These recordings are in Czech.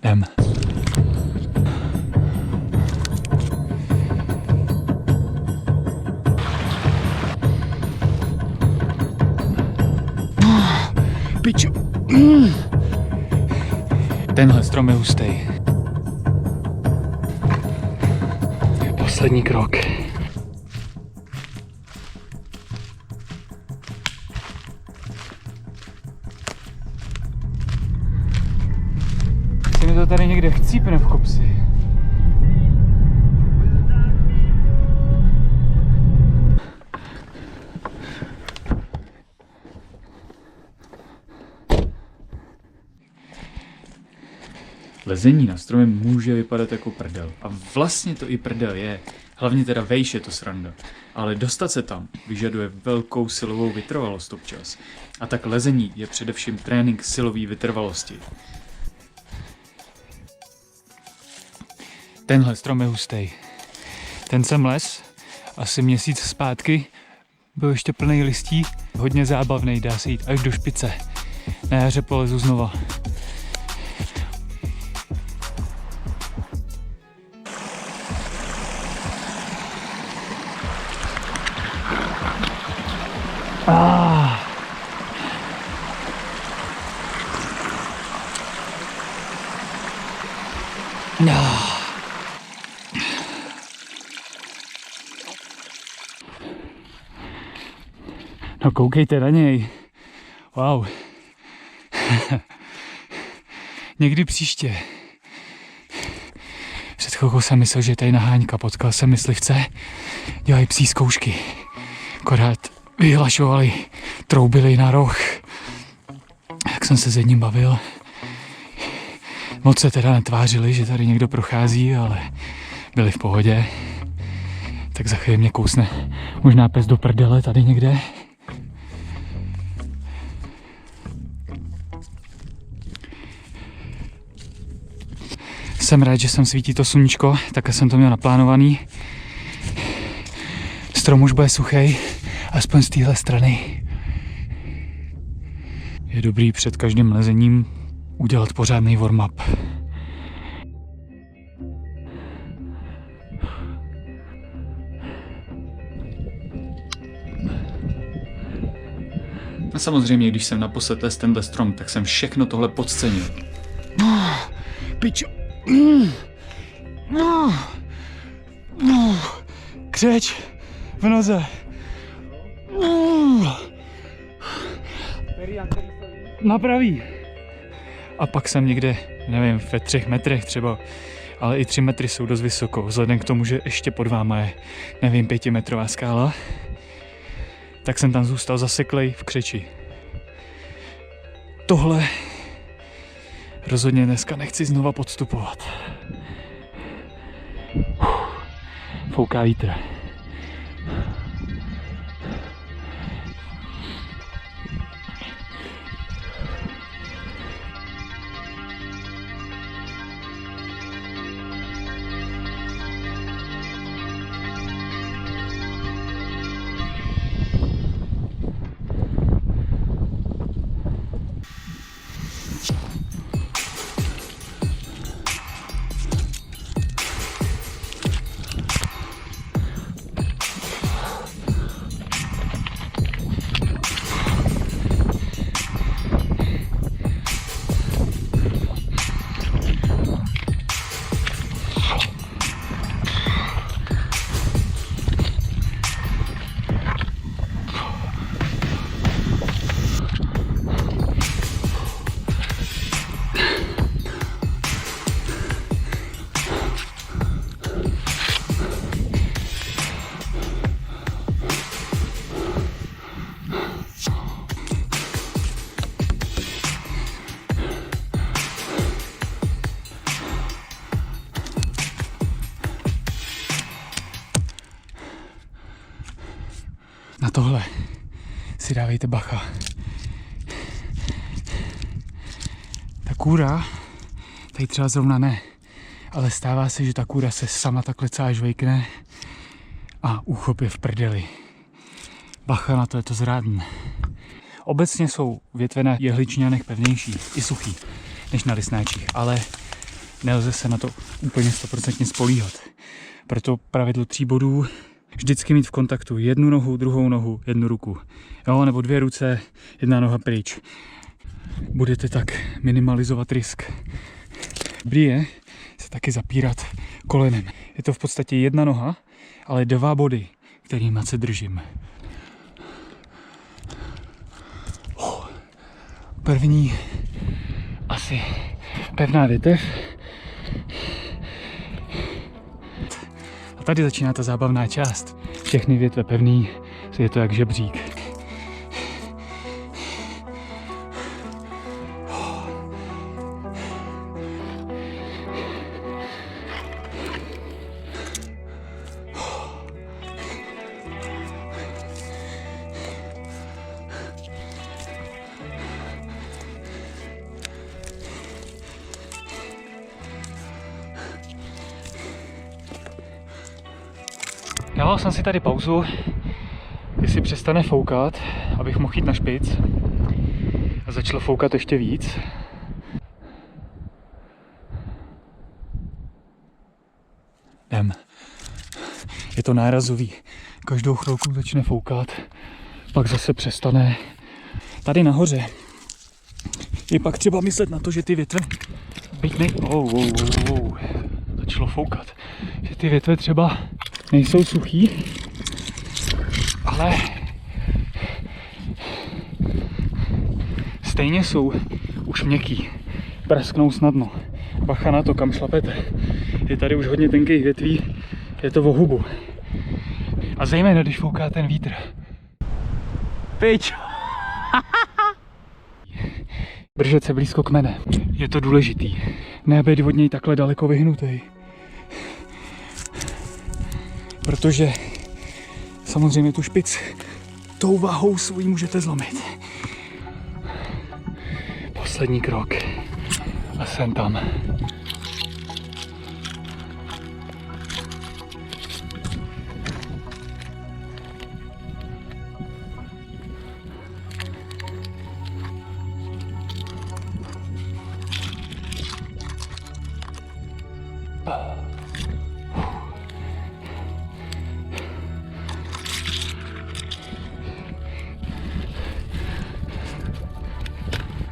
Jdem. Piču. Tenhle strom je hustý. Poslední krok. Se mi to tady někde chcípne v kopci. Lezení na stromě může vypadat jako prdel. A vlastně to i prdel je. Hlavně teda vejš je to sranda. Ale dostat se tam vyžaduje velkou silovou vytrvalost občas. A tak lezení je především trénink silové vytrvalosti. Tenhle strom je hustý. Ten jsem les asi měsíc zpátky. Byl ještě plný listí. Hodně zábavný, dá se jít až do špice. Na jaře polezu znova. No koukejte na něj. Wow. Někdy příště. Před chvilkou jsem myslel, že je tady naháňka. Potkal jsem myslivce. Dělají psí zkoušky. Akorát vyhlašovali, troubili na roh. Jak jsem se s jedním bavil. Moc se teda netvářili, že tady někdo prochází, ale byli v pohodě. Tak za chvíli mě kousne možná pes do prdele tady někde. Jsem rád, že sem svítí to sluníčko, tak jsem to měl naplánovaný. Strom už bude suchý, aspoň z téhle strany. Je dobrý před každým lezením udělat pořádný warm-up. A samozřejmě, když jsem naposled les tenhle strom, tak jsem všechno tohle podcenil. Pičo. Křeč v noze. Na pravý. A pak jsem někde, nevím, ve 3 metrech třeba, ale i 3 metry jsou dost vysoko, vzhledem k tomu, že ještě pod váma je, nevím, 5metrová skála, tak jsem tam zůstal zaseklej v křeči. Tohle rozhodně dneska nechci znova podstupovat. Fouká vítr. Na tohle si dávejte bacha. Ta kůra, tady třeba zrovna ne, ale stává se, že ta kůra se sama takhle celá žvejkne a úchop je v prdeli. Bacha na to, je to zrádné. Obecně jsou větve na jehličňanech pevnější i suchý než na listnáčích, ale nelze se na to úplně 100% spolíhat. Proto pravidlo 3 bodů, vždycky mít v kontaktu jednu nohu, druhou nohu, jednu ruku. Jo, nebo 2 ruce, 1 noha pryč. Budete tak minimalizovat risk. Dobrý je se taky zapírat kolenem. Je to v podstatě 1 noha, ale 2 body, kterýma se držím. První asi pevná větev. A tady začíná ta zábavná část. Všechny větve pevný, je to jak žebřík. Dával jsem si tady pauzu, jestli přestane foukat, abych mohl jít na špic. A začalo foukat ještě víc. Jdem. Je to nárazový. Každou chvilku začne foukat, pak zase přestane. Tady nahoře je pak třeba myslet na to, že ty větve, byť začalo foukat, že ty větve třeba nejsou suchý, ale stejně jsou už měkký, prasknou snadno. Bacha na to, kam šlapete. Je tady už hodně tenkých větví, je to o hubu. A zejména, když fouká ten vítr. Pič! Držet se blízko kmene. Je to důležitý. Nebejt od něj takhle daleko vyhnutý. Protože samozřejmě tu špic tou váhou svojí můžete zlomit. Poslední krok. A jsem tam.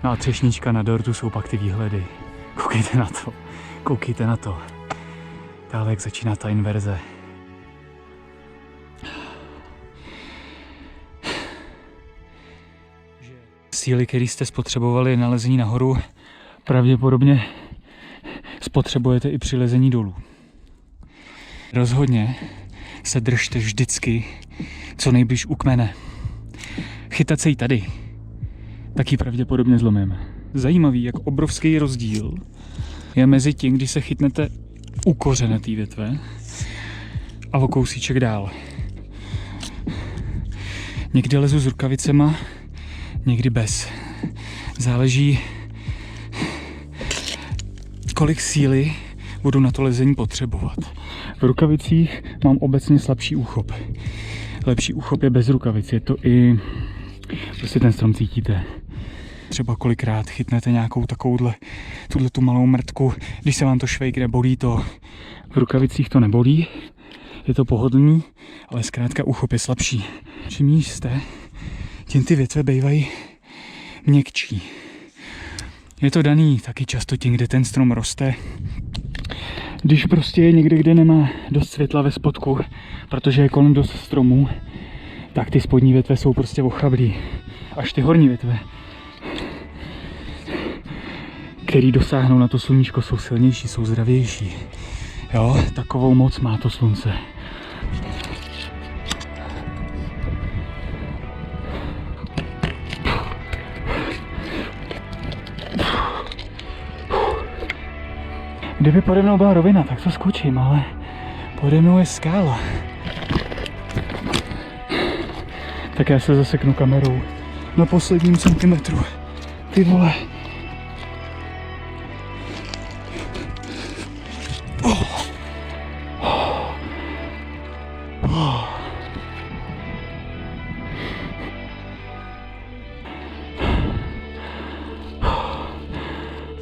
No a třešnička na dortu jsou pak ty výhledy. Koukejte na to. Koukejte na to. Dále jak začíná ta inverze. Síly, které jste spotřebovali na lezení nahoru, pravděpodobně spotřebujete i při lezení dolů. Rozhodně se držte vždycky co nejblíž u kmene. Chytat se jí tady, taky pravděpodobně zlomím. Zajímavý, jak obrovský rozdíl je mezi tím, když se chytnete u kořene té větve a o kousíček dál. Někdy lezu s rukavicema, někdy bez. Záleží, kolik síly budu na to lezení potřebovat. V rukavicích mám obecně slabší úchop. Lepší úchop je bez rukavic, je to i... Prostě ten strom cítíte. Třeba kolikrát chytnete nějakou takovouhle, tu malou mrtku, když se vám to švejkne, bolí to. V rukavicích to nebolí, je to pohodlný, ale zkrátka úchop je slabší. Čím níž jste, tím ty větve bývají měkčí. Je to daný taky často tím, kde ten strom roste. Když prostě je někde, kde nemá dost světla ve spodku, protože je kolem dost stromů, tak ty spodní větve jsou prostě ochablí. Až ty horní větve, který dosáhnou na to sluníčko, jsou silnější, jsou zdravější. Jo, takovou moc má to slunce. Kdyby pode mnou byla rovina, tak to skočím, ale pode mnou je skála. Tak já se zaseknu kamerou na posledním centimetru. Ty vole.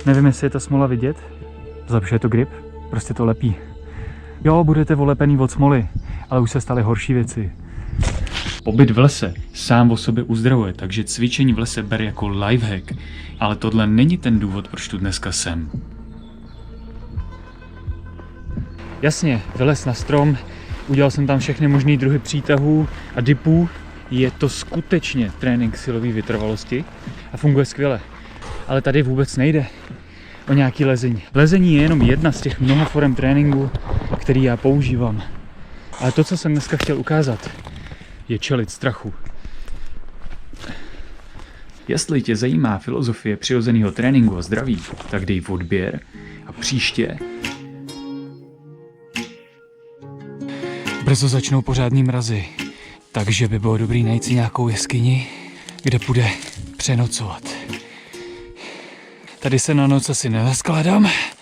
Nevím, jestli je ta smola vidět. Zlepšuje to grip? Prostě to lepí. Jo, budete volepený od smoly, ale už se staly horší věci. Pobyt v lese sám o sobě uzdravuje, takže cvičení v lese ber jako lifehack. Ale tohle není ten důvod, proč tu dneska jsem. Jasně, vylez na strom, udělal jsem tam všechny možné druhy přítahů a dipů. Je to skutečně trénink silové vytrvalosti a funguje skvěle. Ale tady vůbec nejde o nějaký lezení. Lezení je jenom jedna z těch mnoha forem tréninku, který já používám. Ale to, co jsem dneska chtěl ukázat, je čelit strachu. Jestli tě zajímá filozofie přirozeného tréninku a zdraví, tak dej odběr a příště brzo začnou pořádný mrazy, takže by bylo dobrý najít si nějakou jeskyni, kde půjde přenocovat. Tady se na noc asi nenaskládám,